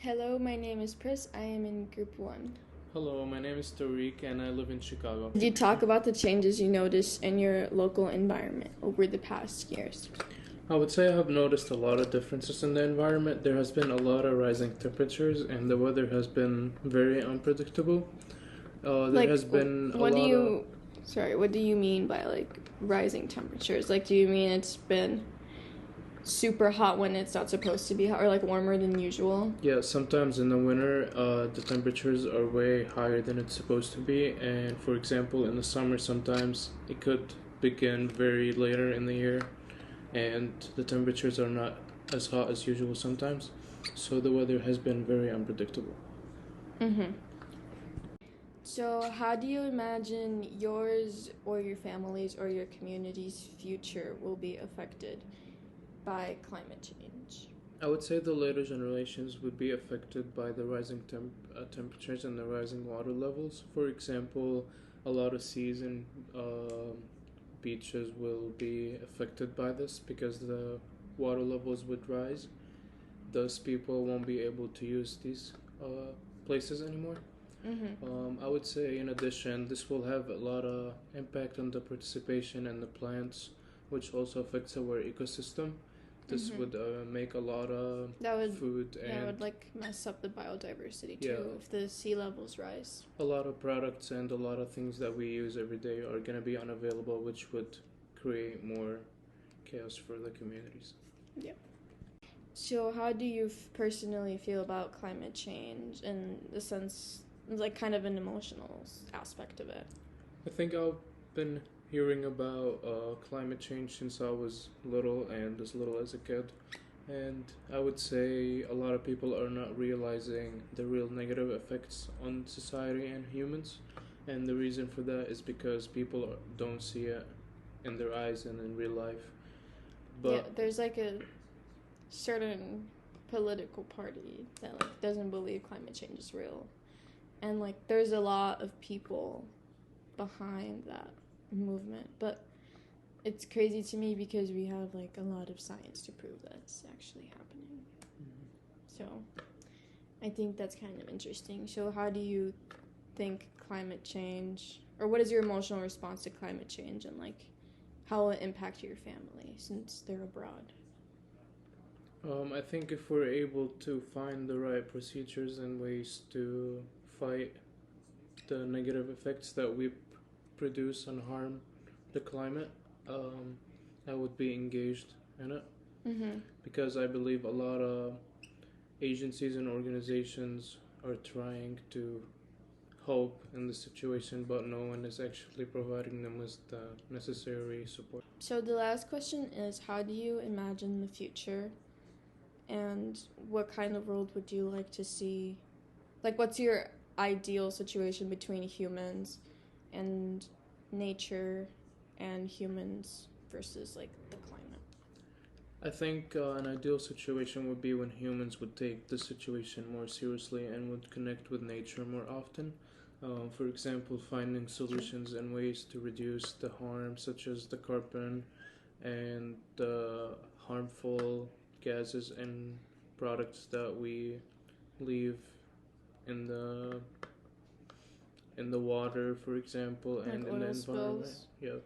Hello, my name is Pris. I am in Group 1. Hello, my name is Tariq and I live in Chicago. Could you talk about the changes you noticed in your local environment over the past years? I would say I have noticed a lot of differences in the environment. There has been a lot of rising temperatures and the weather has been very unpredictable. There has been what do you mean by rising temperatures? Do you mean it's been super hot when it's not supposed to be hot, or warmer than usual? Yeah, sometimes in the winter, the temperatures are way higher than it's supposed to be. And for example, in the summer, sometimes it could begin very later in the year, and the temperatures are not as hot as usual sometimes. So the weather has been very unpredictable. Mm-hmm. So how do you imagine yours or your family's or your community's future will be affected by climate change? I would say the later generations would be affected by the rising temperatures and the rising water levels. For example, a lot of seas and beaches will be affected by this because the water levels would rise. Thus, people won't be able to use these places anymore. Mm-hmm. I would say, in addition, this will have a lot of impact on the participation and the plants, which also affects our ecosystem. This would make a lot of food and that would mess up the biodiversity too, Yeah. if the sea levels rise. a lot of products and a lot of things that we use every day are going to be unavailable, which would create more chaos for the communities. Yeah. So how do you personally feel about climate change in the sense, kind of an emotional aspect of it? I think I've been hearing about climate change since I was little and as little as a kid. And I would say a lot of people are not realizing the real negative effects on society and humans. And the reason for that is because people don't see it in their eyes and in real life. But there's a certain political party that doesn't believe climate change is real. And there's a lot of people behind that movement, but it's crazy to me because we have a lot of science to prove that it's actually happening. So I think that's kind of interesting. So how do you think climate change, or what is your emotional response to climate change, and how will it impact your family since they're abroad? I think if we're able to find the right procedures and ways to fight the negative effects that we produce and harm the climate, I would be engaged in it. Because I believe a lot of agencies and organizations are trying to help in the situation, but no one is actually providing them with the necessary support. So the last question is, how do you imagine the future, and what kind of world would you like to see? What's your ideal situation between humans and nature and humans versus the climate? I think an ideal situation would be when humans would take the situation more seriously and would connect with nature more often. For example, finding solutions and ways to reduce the harm, such as the carbon and the harmful gases and products that we leave in the water, for example, and in the environment. Spills. Yeah.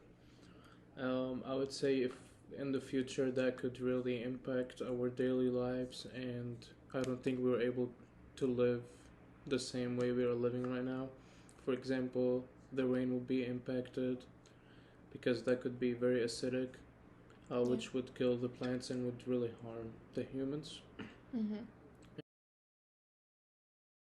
I would say if in the future that could really impact our daily lives, and I don't think we're able to live the same way we are living right now. For example, the rain will be impacted because that could be very acidic, which would kill the plants and would really harm the humans. Mm-hmm.